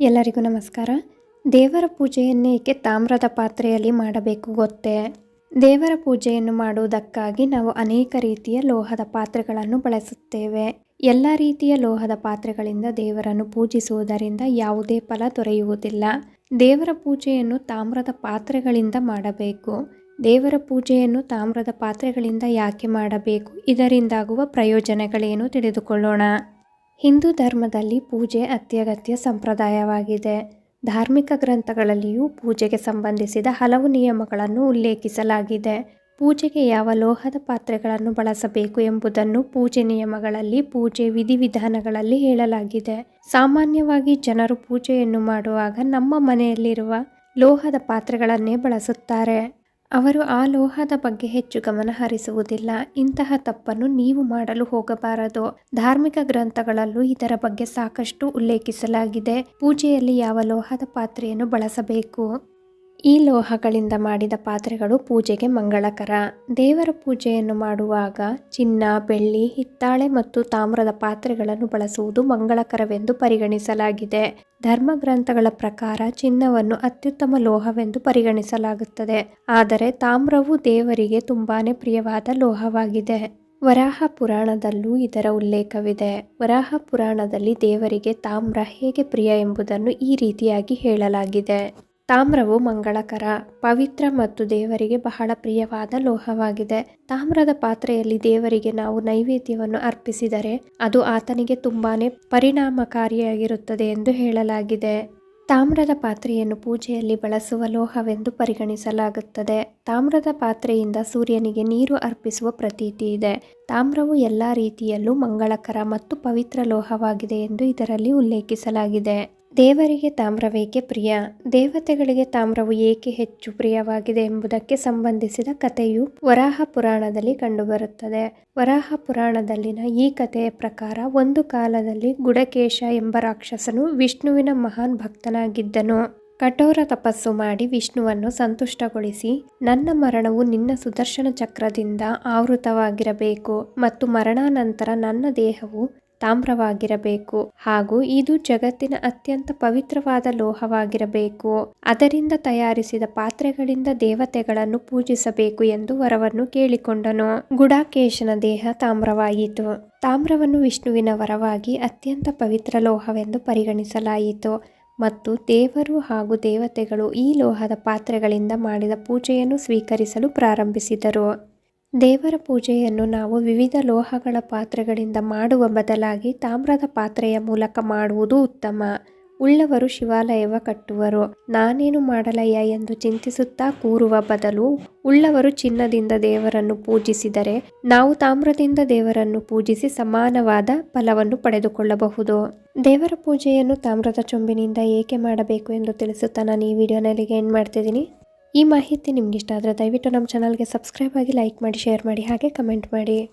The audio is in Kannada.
ಎಲ್ಲರಿಗೂ ನಮಸ್ಕಾರ. ದೇವರ ಪೂಜೆಯನ್ನೇಕೆ ತಾಮ್ರದ ಪಾತ್ರೆಯಲ್ಲಿ ಮಾಡಬೇಕು ಗೊತ್ತೇ? ದೇವರ ಪೂಜೆಯನ್ನು ಮಾಡುವುದಕ್ಕಾಗಿ ನಾವು ಅನೇಕ ರೀತಿಯ ಲೋಹದ ಪಾತ್ರೆಗಳನ್ನು ಬಳಸುತ್ತೇವೆ. ಎಲ್ಲ ರೀತಿಯ ಲೋಹದ ಪಾತ್ರೆಗಳಿಂದ ದೇವರನ್ನು ಪೂಜಿಸುವುದರಿಂದ ಯಾವುದೇ ಫಲ ದೊರೆಯುವುದಿಲ್ಲ. ದೇವರ ಪೂಜೆಯನ್ನು ತಾಮ್ರದ ಪಾತ್ರೆಗಳಿಂದ ಮಾಡಬೇಕು. ದೇವರ ಪೂಜೆಯನ್ನು ತಾಮ್ರದ ಪಾತ್ರೆಗಳಿಂದ ಯಾಕೆ ಮಾಡಬೇಕು? ಇದರಿಂದಾಗುವ ಪ್ರಯೋಜನಗಳೇನು ತಿಳಿದುಕೊಳ್ಳೋಣ. ಹಿಂದೂ ಧರ್ಮದಲ್ಲಿ ಪೂಜೆ ಅತ್ಯಗತ್ಯ ಸಂಪ್ರದಾಯವಾಗಿದೆ. ಧಾರ್ಮಿಕ ಗ್ರಂಥಗಳಲ್ಲಿಯೂ ಪೂಜೆಗೆ ಸಂಬಂಧಿಸಿದ ಹಲವು ನಿಯಮಗಳನ್ನು ಉಲ್ಲೇಖಿಸಲಾಗಿದೆ. ಪೂಜೆಗೆ ಯಾವ ಲೋಹದ ಪಾತ್ರೆಗಳನ್ನು ಬಳಸಬೇಕು ಎಂಬುದನ್ನು ಪೂಜೆ ನಿಯಮಗಳಲ್ಲಿ, ಪೂಜೆ ವಿಧಿವಿಧಾನಗಳಲ್ಲಿ ಹೇಳಲಾಗಿದೆ. ಸಾಮಾನ್ಯವಾಗಿ ಜನರು ಪೂಜೆಯನ್ನು ಮಾಡುವಾಗ ನಮ್ಮ ಮನೆಯಲ್ಲಿರುವ ಲೋಹದ ಪಾತ್ರೆಗಳನ್ನೇ ಬಳಸುತ್ತಾರೆ. ಅವರು ಆ ಲೋಹದ ಬಗ್ಗೆ ಹೆಚ್ಚು ಗಮನ ಹರಿಸುವುದಿಲ್ಲ. ಇಂತಹ ತಪ್ಪನ್ನು ನೀವು ಮಾಡಲು ಹೋಗಬಾರದು. ಧಾರ್ಮಿಕ ಗ್ರಂಥಗಳಲ್ಲೂ ಇದರ ಬಗ್ಗೆ ಸಾಕಷ್ಟು ಉಲ್ಲೇಖಿಸಲಾಗಿದೆ. ಪೂಜೆಯಲ್ಲಿ ಯಾವ ಲೋಹದ ಪಾತ್ರೆಯನ್ನು ಬಳಸಬೇಕು? ಈ ಲೋಹಗಳಿಂದ ಮಾಡಿದ ಪಾತ್ರೆಗಳು ಪೂಜೆಗೆ ಮಂಗಳಕರ. ದೇವರ ಪೂಜೆಯನ್ನು ಮಾಡುವಾಗ ಚಿನ್ನ, ಬೆಳ್ಳಿ, ಹಿತ್ತಾಳೆ ಮತ್ತು ತಾಮ್ರದ ಪಾತ್ರೆಗಳನ್ನು ಬಳಸುವುದು ಮಂಗಳಕರವೆಂದು ಪರಿಗಣಿಸಲಾಗಿದೆ. ಧರ್ಮಗ್ರಂಥಗಳ ಪ್ರಕಾರ ಚಿನ್ನವನ್ನು ಅತ್ಯುತ್ತಮ ಲೋಹವೆಂದು ಪರಿಗಣಿಸಲಾಗುತ್ತದೆ. ಆದರೆ ತಾಮ್ರವು ದೇವರಿಗೆ ತುಂಬಾನೇ ಪ್ರಿಯವಾದ ಲೋಹವಾಗಿದೆ. ವರಾಹ ಪುರಾಣದಲ್ಲೂ ಇದರ ಉಲ್ಲೇಖವಿದೆ. ವರಾಹ ಪುರಾಣದಲ್ಲಿ ದೇವರಿಗೆ ತಾಮ್ರ ಹೇಗೆ ಪ್ರಿಯ ಎಂಬುದನ್ನು ಈ ರೀತಿಯಾಗಿ ಹೇಳಲಾಗಿದೆ. ತಾಮ್ರವು ಮಂಗಳಕರ, ಪವಿತ್ರ ಮತ್ತು ದೇವರಿಗೆ ಬಹಳ ಪ್ರಿಯವಾದ ಲೋಹವಾಗಿದೆ. ತಾಮ್ರದ ಪಾತ್ರೆಯಲ್ಲಿ ದೇವರಿಗೆ ನಾವು ನೈವೇದ್ಯವನ್ನು ಅರ್ಪಿಸಿದರೆ ಅದು ಆತನಿಗೆ ತುಂಬಾನೇ ಪರಿಣಾಮಕಾರಿಯಾಗಿರುತ್ತದೆ ಎಂದು ಹೇಳಲಾಗಿದೆ. ತಾಮ್ರದ ಪಾತ್ರೆಯನ್ನು ಪೂಜೆಯಲ್ಲಿ ಬಳಸುವ ಲೋಹವೆಂದು ಪರಿಗಣಿಸಲಾಗುತ್ತದೆ. ತಾಮ್ರದ ಪಾತ್ರೆಯಿಂದ ಸೂರ್ಯನಿಗೆ ನೀರು ಅರ್ಪಿಸುವ ಪ್ರತೀತಿ ಇದೆ. ತಾಮ್ರವು ಎಲ್ಲ ರೀತಿಯಲ್ಲೂ ಮಂಗಳಕರ ಮತ್ತು ಪವಿತ್ರ ಲೋಹವಾಗಿದೆ ಎಂದು ಇದರಲ್ಲಿ ಉಲ್ಲೇಖಿಸಲಾಗಿದೆ. ದೇವರಿಗೆ ತಾಮ್ರವೇಕೆ ಪ್ರಿಯ? ದೇವತೆಗಳಿಗೆ ತಾಮ್ರವು ಏಕೆ ಹೆಚ್ಚು ಪ್ರಿಯವಾಗಿದೆ ಎಂಬುದಕ್ಕೆ ಸಂಬಂಧಿಸಿದ ಕಥೆಯು ವರಾಹ ಪುರಾಣದಲ್ಲಿ ಕಂಡುಬರುತ್ತದೆ. ವರಾಹ ಪುರಾಣದಲ್ಲಿನ ಈ ಕಥೆಯ ಪ್ರಕಾರ ಒಂದು ಕಾಲದಲ್ಲಿ ಗುಡಕೇಶ ಎಂಬ ರಾಕ್ಷಸನು ವಿಷ್ಣುವಿನ ಮಹಾನ್ ಭಕ್ತನಾಗಿದ್ದನು. ಕಠೋರ ತಪಸ್ಸು ಮಾಡಿ ವಿಷ್ಣುವನ್ನು ಸಂತುಷ್ಟಗೊಳಿಸಿ, ನನ್ನ ಮರಣವು ನಿನ್ನ ಸುದರ್ಶನ ಚಕ್ರದಿಂದ ಆವೃತವಾಗಿರಬೇಕು ಮತ್ತು ಮರಣಾನಂತರ ನನ್ನ ದೇಹವು ತಾಮ್ರವಾಗಿರಬೇಕು ಹಾಗೂ ಇದು ಜಗತ್ತಿನ ಅತ್ಯಂತ ಪವಿತ್ರವಾದ ಲೋಹವಾಗಿರಬೇಕು. ಅದರಿಂದ ತಯಾರಿಸಿದ ಪಾತ್ರೆಗಳಿಂದ ದೇವತೆಗಳನ್ನು ಪೂಜಿಸಬೇಕು ಎಂದು ವರವನ್ನು ಕೇಳಿಕೊಂಡನು. ಗುಡಾಕೇಶನ ದೇಹ ತಾಮ್ರವಾಯಿತು. ತಾಮ್ರವನ್ನು ವಿಷ್ಣುವಿನ ವರವಾಗಿ ಅತ್ಯಂತ ಪವಿತ್ರ ಲೋಹವೆಂದು ಪರಿಗಣಿಸಲಾಯಿತು ಮತ್ತು ದೇವರು ಹಾಗೂ ದೇವತೆಗಳು ಈ ಲೋಹದ ಪಾತ್ರೆಗಳಿಂದ ಮಾಡಿದ ಪೂಜೆಯನ್ನು ಸ್ವೀಕರಿಸಲು ಪ್ರಾರಂಭಿಸಿದರು. ದೇವರ ಪೂಜೆಯನ್ನು ನಾವು ವಿವಿಧ ಲೋಹಗಳ ಪಾತ್ರೆಗಳಿಂದ ಮಾಡುವ ಬದಲಾಗಿ ತಾಮ್ರದ ಪಾತ್ರೆಯ ಮೂಲಕ ಮಾಡುವುದು ಉತ್ತಮ. ಉಳ್ಳವರು ಶಿವಾಲಯವ ಕಟ್ಟುವರು, ನಾನೇನು ಮಾಡಲಯ್ಯ ಎಂದು ಚಿಂತಿಸುತ್ತಾ ಕೂರುವ ಬದಲು ಉಳ್ಳವರು ಚಿನ್ನದಿಂದ ದೇವರನ್ನು ಪೂಜಿಸಿದರೆ ನಾವು ತಾಮ್ರದಿಂದ ದೇವರನ್ನು ಪೂಜಿಸಿ ಸಮಾನವಾದ ಫಲವನ್ನು ಪಡೆದುಕೊಳ್ಳಬಹುದು. ದೇವರ ಪೂಜೆಯನ್ನು ತಾಮ್ರದ ಚೊಂಬಿನಿಂದ ಏಕೆ ಮಾಡಬೇಕು ಎಂದು ತಿಳಿಸುತ್ತಾ ನಾನು ಈ ವಿಡಿಯೋನಲ್ಲಿ ಎಂಡ್ ಮಾಡ್ತಿದ್ದೀನಿ. ಈ ಮಾಹಿತಿ ನಿಮ್ಗೆ ಇಷ್ಟ ಆದರೆ ದಯವಿಟ್ಟು ನಮ್ಮ ಚಾನಲ್ಗೆ ಸಬ್ಸ್ಕ್ರೈಬ್ ಆಗಿ, ಲೈಕ್ ಮಾಡಿ, ಶೇರ್ ಮಾಡಿ, ಹಾಗೆ ಕಮೆಂಟ್ ಮಾಡಿ.